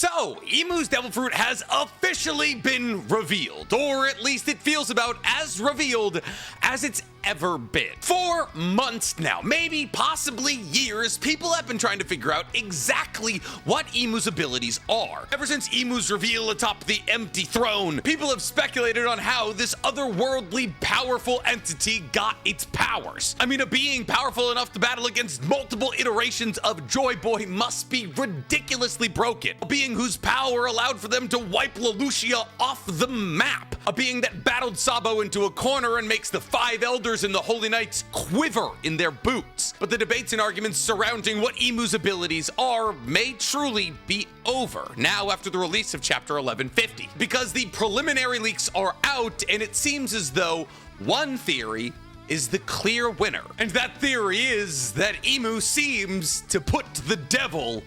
So, Emu's Devil Fruit has officially been revealed, or at least it feels about as revealed as it's ever been. For months now, maybe possibly years, people have been trying to figure out exactly what Emu's abilities are. Ever since Emu's reveal atop the empty throne, people have speculated on how this otherworldly powerful entity got its powers. I mean, a being powerful enough to battle against multiple iterations of Joy Boy must be ridiculously broken. A being whose power allowed for them to wipe Lelouchia off the map. A being that battled Sabo into a corner and makes the 5 elders and the Holy Knights quiver in their boots. But the debates and arguments surrounding what Emu's abilities are may truly be over now after the release of Chapter 1150, because the preliminary leaks are out and it seems as though one theory is the clear winner. And that theory is that Emu seems to put the devil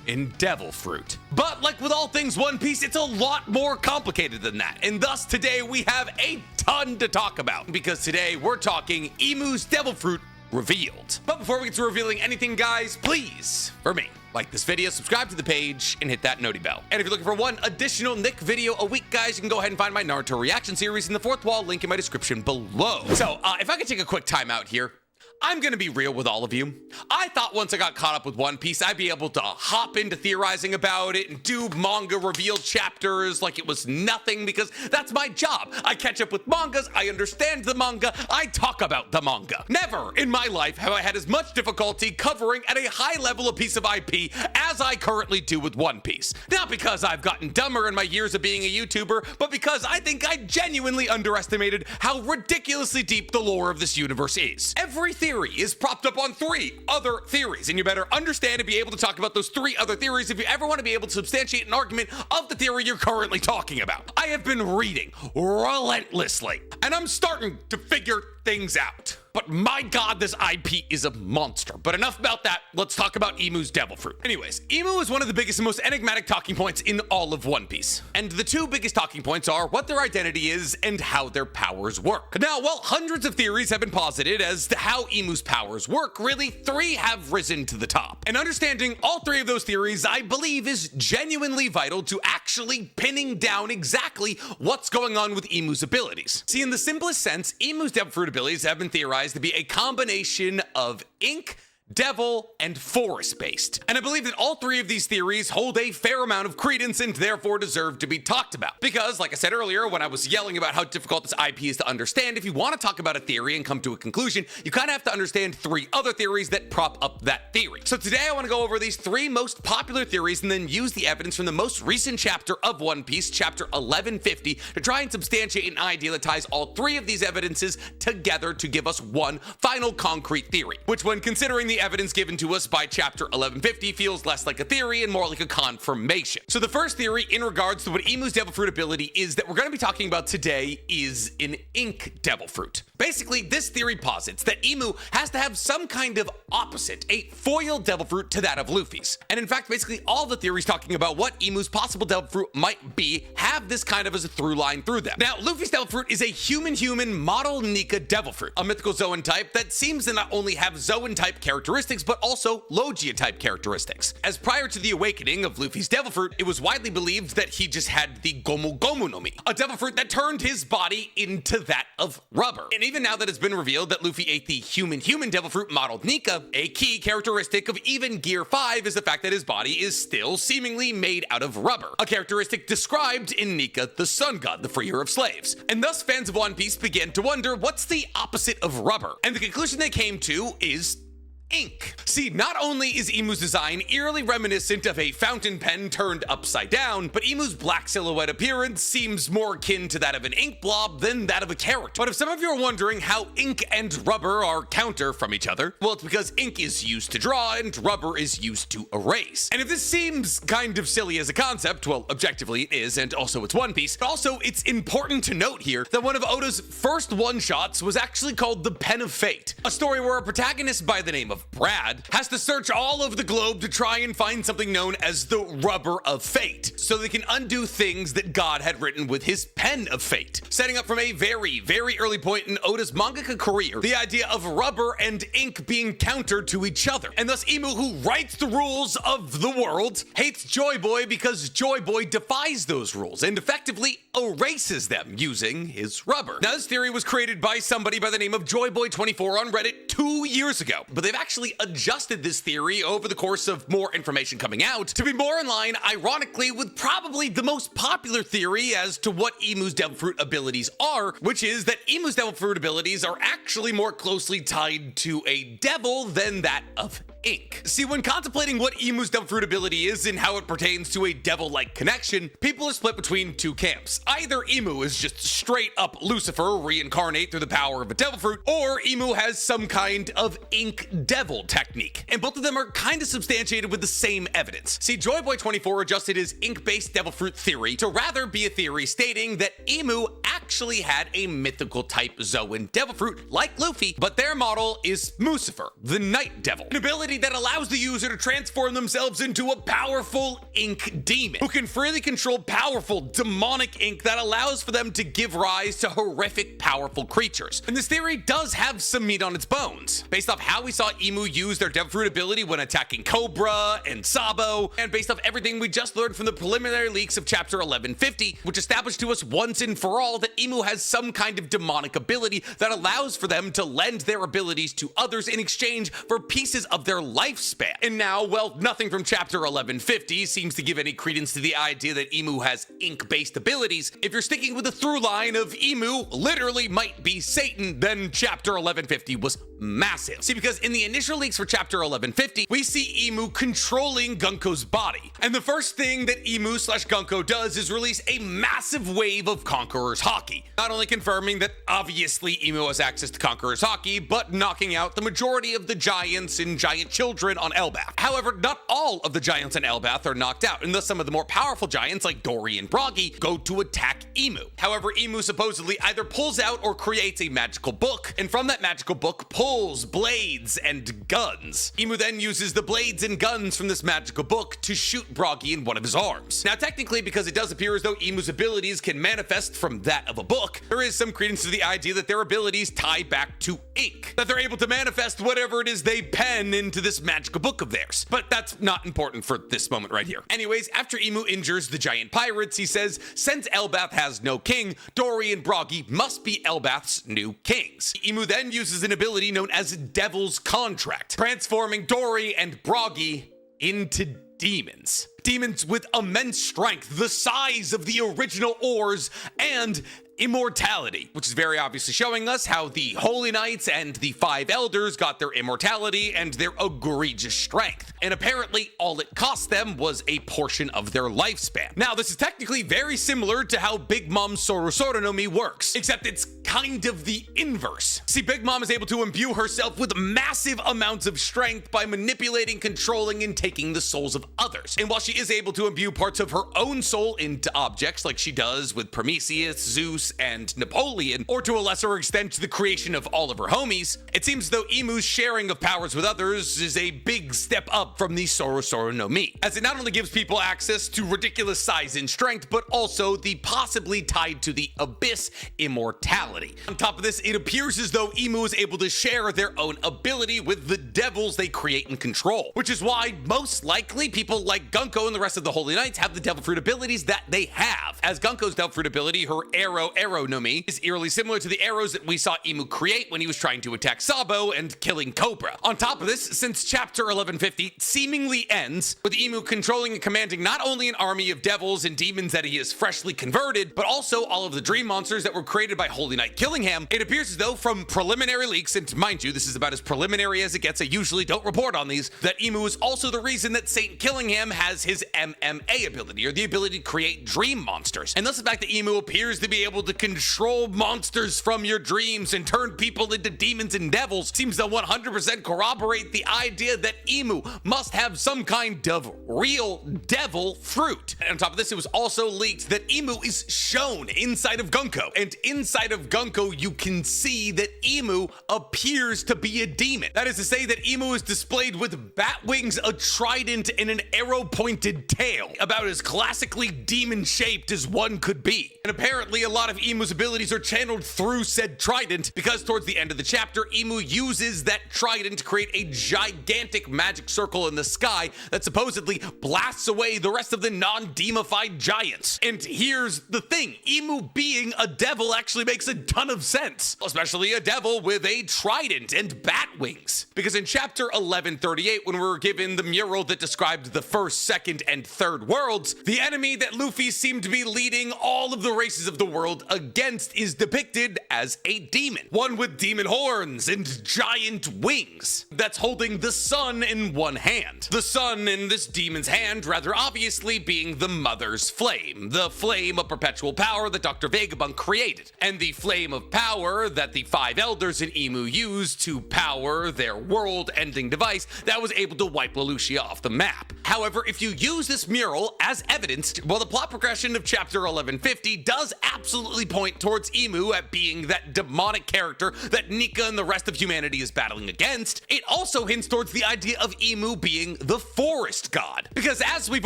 in devil fruit. But like with all things One Piece, it's a lot more complicated than that. And thus today we have a ton to talk about, because today we're talking Emu's devil fruit revealed. But before we get to revealing anything, guys, please, for me, like this video, subscribe to the page, and hit that noti bell. And if you're looking for one additional Nick video a week, guys, you can go ahead and find my Naruto reaction series in the fourth wall, link in my description below. So if I could take a quick time out here, I'm gonna be real with all of you. I thought once I got caught up with One Piece, I'd be able to hop into theorizing about it and do manga reveal chapters like it was nothing, because that's my job. I catch up with mangas, I understand the manga, I talk about the manga. Never in my life have I had as much difficulty covering at a high level a piece of IP as I currently do with One Piece. Not because I've gotten dumber in my years of being a YouTuber, but because I think I genuinely underestimated how ridiculously deep the lore of this universe is. Every theory is propped up on 3 other theories, and you better understand and be able to talk about those 3 other theories if you ever want to be able to substantiate an argument of the theory you're currently talking about. I have been reading relentlessly, and I'm starting to figure things out. But my god, this IP is a monster. But enough about that, let's talk about Emu's devil fruit. Anyways, Emu is one of the biggest and most enigmatic talking points in all of One Piece. And the 2 biggest talking points are what their identity is and how their powers work. Now, while hundreds of theories have been posited as to how Emu's powers work, really 3 have risen to the top. And understanding all 3 of those theories, I believe, is genuinely vital to actually pinning down exactly what's going on with Emu's abilities. See, in the simplest sense, Emu's devil fruit abilities have been theorized to be a combination of ink, devil, and forest-based. And I believe that all 3 of these theories hold a fair amount of credence and therefore deserve to be talked about. Because, like I said earlier, when I was yelling about how difficult this IP is to understand, if you want to talk about a theory and come to a conclusion, you kind of have to understand 3 other theories that prop up that theory. So today I want to go over these 3 most popular theories and then use the evidence from the most recent chapter of One Piece, Chapter 1150, to try and substantiate an idea that ties all 3 of these evidences together to give us one final concrete theory, which, when considering the evidence given to us by Chapter 1150, feels less like a theory and more like a confirmation. So the first theory in regards to what Emu's devil fruit ability is that we're going to be talking about today is an ink devil fruit. Basically, this theory posits that Emu has to have some kind of opposite, a foil devil fruit to that of Luffy's. And in fact, basically all the theories talking about what Emu's possible devil fruit might be have this kind of as a through line through them. Now, Luffy's devil fruit is a human-human model Nika devil fruit, a mythical Zoan type that seems to not only have Zoan type characteristics, but also Logia type characteristics. As prior to the awakening of Luffy's devil fruit, it was widely believed that he just had the Gomu Gomu no Mi, a devil fruit that turned his body into that of rubber. And even now that it's been revealed that Luffy ate the human devil fruit modeled Nika, a key characteristic of even Gear 5 is the fact that his body is still seemingly made out of rubber, a characteristic described in Nika, the sun god, the freer of slaves. And thus fans of One Piece began to wonder, what's the opposite of rubber? And the conclusion they came to is ink. See, not only is Emu's design eerily reminiscent of a fountain pen turned upside down, but Emu's black silhouette appearance seems more akin to that of an ink blob than that of a character. But if some of you are wondering how ink and rubber are counter from each other, well, it's because ink is used to draw and rubber is used to erase. And if this seems kind of silly as a concept, well, objectively it is, and also it's One Piece. But also, it's important to note here that one of Oda's first one-shots was actually called The Pen of Fate, a story where a protagonist by the name of of Brad, has to search all over the globe to try and find something known as the Rubber of Fate, so they can undo things that God had written with his pen of fate. Setting up from a very, very early point in Oda's mangaka career, the idea of rubber and ink being counter to each other. And thus Imu, who writes the rules of the world, hates Joy Boy because Joy Boy defies those rules and effectively erases them using his rubber. Now, this theory was created by somebody by the name of JoyBoy24 on Reddit 2 years ago, but they've actually adjusted this theory over the course of more information coming out to be more in line, ironically, with probably the most popular theory as to what Imu's Devil Fruit abilities are, which is that Imu's Devil Fruit abilities are actually more closely tied to a devil than that of ink. See, when contemplating what Imu's Devil Fruit ability is and how it pertains to a devil-like connection, people are split between two camps. Either Imu is just straight up Lucifer reincarnate through the power of a devil fruit, or Imu has some kind of ink devil technique. And both of them are kind of substantiated with the same evidence. See, JoyBoy24 adjusted his ink-based devil fruit theory to rather be a theory stating that Imu actually had a mythical type Zoan devil fruit like Luffy, but their model is Mucifer, the night devil, an ability that allows the user to transform themselves into a powerful ink demon who can freely control powerful demonic ink that allows for them to give rise to horrific powerful creatures. And this theory does have some meat on its bones, based off how we saw Imu use their devil fruit ability when attacking Cobra and Sabo, and based off everything we just learned from the preliminary leaks of chapter 1150, which established to us once and for all that Imu has some kind of demonic ability that allows for them to lend their abilities to others in exchange for pieces of their lifespan. And now, well, nothing from chapter 1150 seems to give any credence to the idea that Imu has ink-based abilities. If you're sticking with the through line of Imu literally might be Satan, then chapter 1150 was massive. See, because in the initial leaks for chapter 1150, we see Imu controlling Gunko's body. And the first thing that Imu/Gunko does is release a massive wave of Conqueror's Haki, not only confirming that obviously Imu has access to Conqueror's Haki, but knocking out the majority of the giants and giant children on Elbath. However, not all of the giants on Elbath are knocked out, and thus some of the more powerful giants like Dory and Bragi go to attack Imu. However, Imu supposedly either pulls out or creates a magical book, and from that magical book pulls blades and guns. Imu then uses the blades and guns from this magical book to shoot Bragi in one of his arms. Now, technically, because it does appear as though Imu's abilities can manifest from that of a book, there is some credence to the idea that their abilities tie back to ink, that they're able to manifest whatever it is they pen into this magical book of theirs. But that's not important for this moment right here. Anyways, after Imu injures the giant pirates, he says, since Elbath has no king, Dory and Bragi must be Elbath's new kings. Imu then uses an ability known as Devil's Contract, transforming Dory and Bragi into demons. Demons with immense strength, the size of the original oars, and immortality, which is very obviously showing us how the Holy Knights and the Five Elders got their immortality and their egregious strength. And apparently all it cost them was a portion of their lifespan. Now, this is technically very similar to how Big Mom's Sorosoro no Mi works, except it's kind of the inverse. See, Big Mom is able to imbue herself with massive amounts of strength by manipulating, controlling, and taking the souls of others. And while she is able to imbue parts of her own soul into objects like she does with Prometheus, Zeus, and Napoleon, or to a lesser extent the creation of all of her homies, it seems as though Imu's sharing of powers with others is a big step up from the Sorosoro no Mi, as it not only gives people access to ridiculous size and strength, but also the possibly tied to the abyss immortality. On top of this, it appears as though Imu is able to share their own ability with the devils they create and control, which is why most likely people like Gunko and the rest of the Holy Knights have the Devil Fruit abilities that they have, as Gunko's Devil Fruit ability, her Arrow no Mi, is eerily similar to the arrows that we saw Imu create when he was trying to attack Sabo and killing Cobra. On top of this, since chapter 1150 seemingly ends with Imu controlling and commanding not only an army of devils and demons that he has freshly converted, but also all of the dream monsters that were created by Holy Knight Killingham, it appears as though from preliminary leaks, and mind you, this is about as preliminary as it gets, I usually don't report on these, that Imu is also the reason that Saint Killingham has his MMA ability, or the ability to create dream monsters. And thus the fact that Imu appears to be able to control monsters from your dreams and turn people into demons and devils seems to 100% corroborate the idea that Imu must have some kind of real devil fruit. And on top of this, it was also leaked that Imu is shown inside of Gunko, and inside of Gunko, you can see that Emu appears to be a demon. That is to say that Emu is displayed with bat wings, a trident, and an arrow-pointed tail, about as classically demon-shaped as one could be. And apparently a lot of Emu's abilities are channeled through said trident, because towards the end of the chapter, Emu uses that trident to create a gigantic magic circle in the sky that supposedly blasts away the rest of the non-demified giants. And here's the thing, Emu being a devil actually makes a ton of sense, especially a devil with a trident and bat wings. Because in chapter 1138, when we were given the mural that described the first, second, and third worlds, the enemy that Luffy seemed to be leading all of the races of the world against is depicted as a demon. One with demon horns and giant wings that's holding the sun in one hand. The sun in this demon's hand rather obviously being the mother's flame, the flame of perpetual power that Dr. Vagabond created, and the flame of power that the 5 elders in Emu used to power their world-ending device that was able to wipe Lelouchia off the map. However, if you use this mural as evidenced, well, the plot progression of chapter 1150 does absolutely point towards Emu at being that demonic character that Nika and the rest of humanity is battling against. It also hints towards the idea of Emu being the forest god, because as we've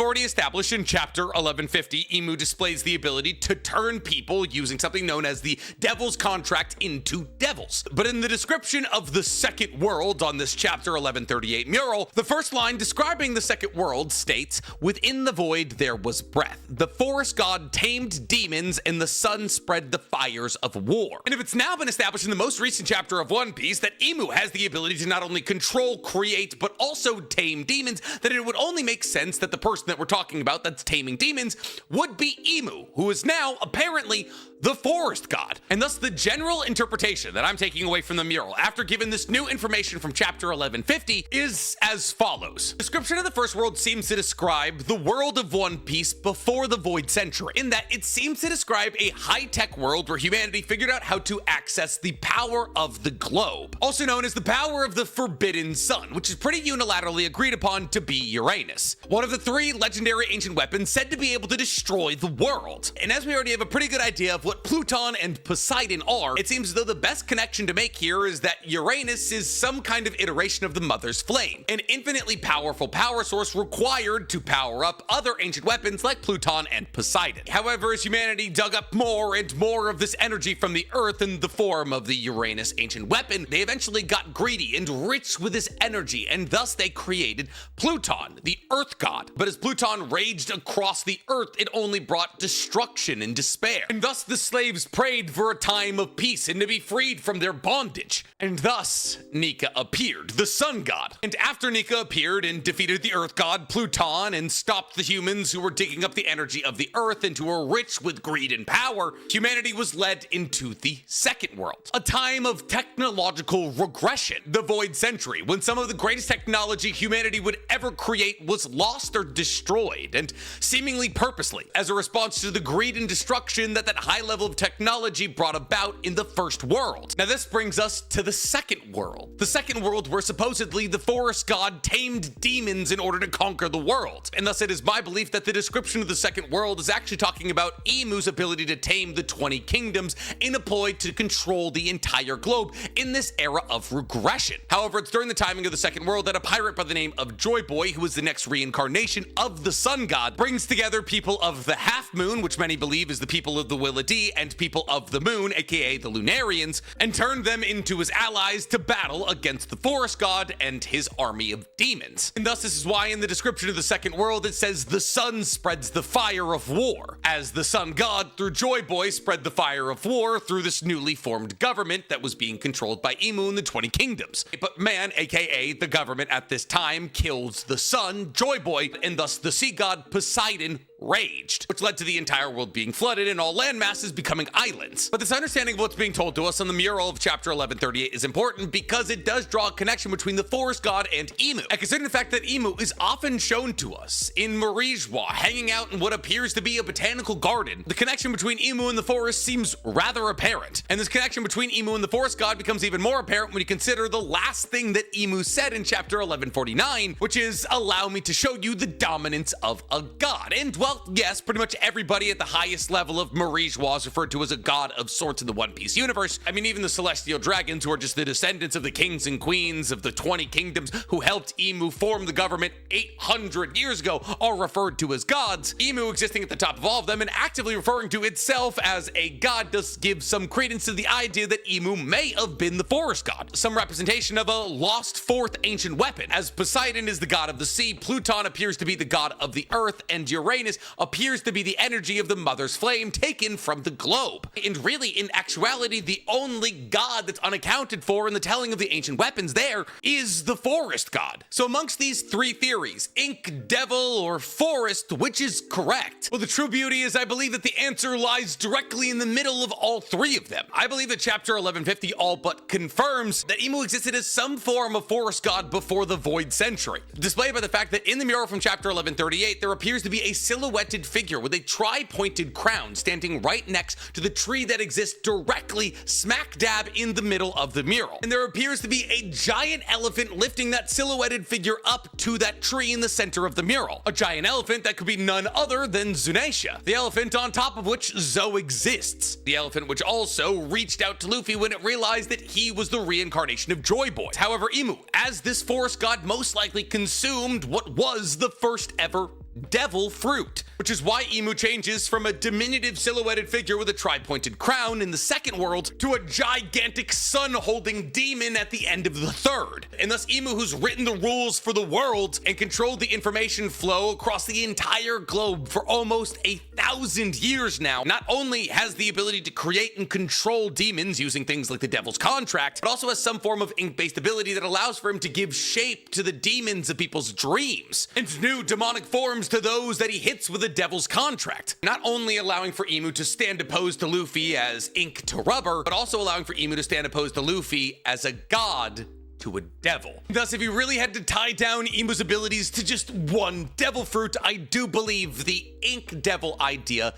already established in chapter 1150, Emu displays the ability to turn people using something known as the Devil's Contract into devils. But in the description of the second world on this chapter 1138 mural, the first line describing the second world states, "Within the void there was breath. The forest god tamed demons and the sun spread the fires of war." And if it's now been established in the most recent chapter of One Piece that Emu has the ability to not only control, create, but also tame demons, then it would only make sense that the person that we're talking about that's taming demons would be Emu, who is now apparently the forest god. And thus the general interpretation that I'm taking away from the mural after given this new information from chapter 1150 is as follows. Description of the first world seems to describe the world of One Piece before the Void Century, in that it seems to describe a high-tech world where humanity figured out how to access the power of the globe, also known as the power of the Forbidden Sun, which is pretty unilaterally agreed upon to be Uranus, one of the 3 legendary ancient weapons said to be able to destroy the world. And as we already have a pretty good idea of what Pluton and Poseidon are, it seems as though the best connection to make here is that Uranus is some kind of iteration of the Mother's Flame, an infinitely powerful power source required to power up other ancient weapons like Pluton and Poseidon. However, as humanity dug up more and more of this energy from the Earth in the form of the Uranus ancient weapon, they eventually got greedy and rich with this energy, and thus they created Pluton, the Earth god. But as Pluton raged across the Earth, it only brought destruction and despair, and thus the slaves prayed for a time of peace and to be freed from their bondage. And thus Nika appeared, the sun god. And after Nika appeared and defeated the Earth god Pluton and stopped the humans who were digging up the energy of the Earth and who were rich with greed and power, humanity was led into the second world, a time of technological regression, the Void Century, when some of the greatest technology humanity would ever create was lost or destroyed, and seemingly purposely, as a response to the greed and destruction that high level of technology brought about in the first world. Now this brings us to the second world. The second world where supposedly the forest god tamed demons in order to conquer the world. And thus it is my belief that the description of the second world is actually talking about Emu's ability to tame the 20 kingdoms in a ploy to control the entire globe in this era of regression. However, it's during the timing of the second world that a pirate by the name of Joy Boy, who is the next reincarnation of the sun god, brings together people of the half moon, which many believe is the people of the Willa D, and people of the moon, aka the Lunarians, and turned them into his allies to battle against the forest god and his army of demons. And thus this is why in the description of the second world it says the sun spreads the fire of war, as the sun god through Joy Boy spread the fire of war through this newly formed government that was being controlled by Emu and the 20 kingdoms. But man, aka the government at this time, kills the sun, Joy Boy, and thus the sea god Poseidon raged, which led to the entire world being flooded and all land masses becoming islands. But this understanding of what's being told to us on the mural of chapter 1138 is important because it does draw a connection between the forest god and Emu. And considering the fact that Emu is often shown to us in Marijois hanging out in what appears to be a botanical garden, the connection between Emu and the forest seems rather apparent. And this connection between Emu and the forest god becomes even more apparent when you consider the last thing that Emu said in chapter 1149, which is, "Allow me to show you the dominance of a god." And while while, yes, pretty much everybody at the highest level of Marijois is referred to as a god of sorts in the One Piece universe, I mean, even the celestial dragons, who are just the descendants of the kings and queens of the 20 kingdoms who helped Imu form the government 800 years ago, are referred to as gods. Imu existing at the top of all of them and actively referring to itself as a god does give some credence to the idea that Imu may have been the forest god, some representation of a lost fourth ancient weapon. As Poseidon is the god of the sea, Pluton appears to be the god of the earth, and Uranus appears to be the energy of the mother's flame taken from the globe. And really, in actuality, the only god that's unaccounted for in the telling of the ancient weapons there is the forest god. So amongst these three theories, ink, devil, or forest, which is correct? Well, the true beauty is I believe that the answer lies directly in the middle of all three of them. I believe that chapter 1150 all but confirms that Imu existed as some form of forest god before the Void Century, displayed by the fact that in the mural from chapter 1138 there appears to be a silhouetted figure with a tri-pointed crown standing right next to the tree that exists directly smack dab in the middle of the mural. And there appears to be a giant elephant lifting that silhouetted figure up to that tree in the center of the mural. A giant elephant that could be none other than Zunisha, the elephant on top of which Zo exists. The elephant which also reached out to Luffy when it realized that he was the reincarnation of Joy Boy. However, Imu, as this forest god, most likely consumed what was the first ever devil fruit, which is why Imu changes from a diminutive silhouetted figure with a tri-pointed crown in the second world to a gigantic sun-holding demon at the end of the third. And thus Imu, who's written the rules for the world and controlled the information flow across the entire globe for almost 1,000 years now, not only has the ability to create and control demons using things like the devil's contract, but also has some form of ink-based ability that allows for him to give shape to the demons of people's dreams and new demonic forms to those that he hits with a devil's contract, not only allowing for Imu to stand opposed to Luffy as ink to rubber, but also allowing for Imu to stand opposed to Luffy as a god to a devil. Thus, if you really had to tie down Imu's abilities to just one devil fruit, I do believe the ink devil idea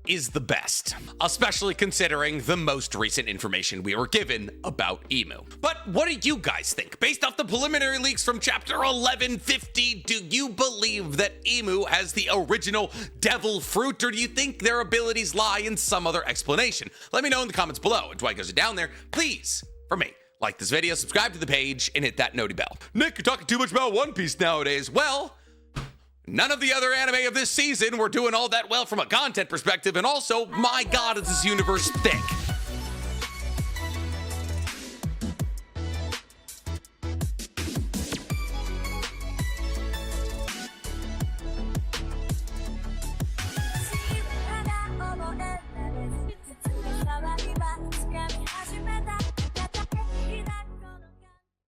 is the best, especially considering the most recent information we were given about Imu. But what do you guys think? Based off the preliminary leaks from chapter 1150, do you believe that Imu has the original devil fruit, or do you think their abilities lie in some other explanation? Let me know in the comments below. And Dwight goes down there, please, for me, like this video, subscribe to the page, and hit that noti bell. Nick, you're talking too much about One Piece nowadays. Well, none of the other anime of this season were doing all that well from a content perspective, and also, my god, is this universe thick.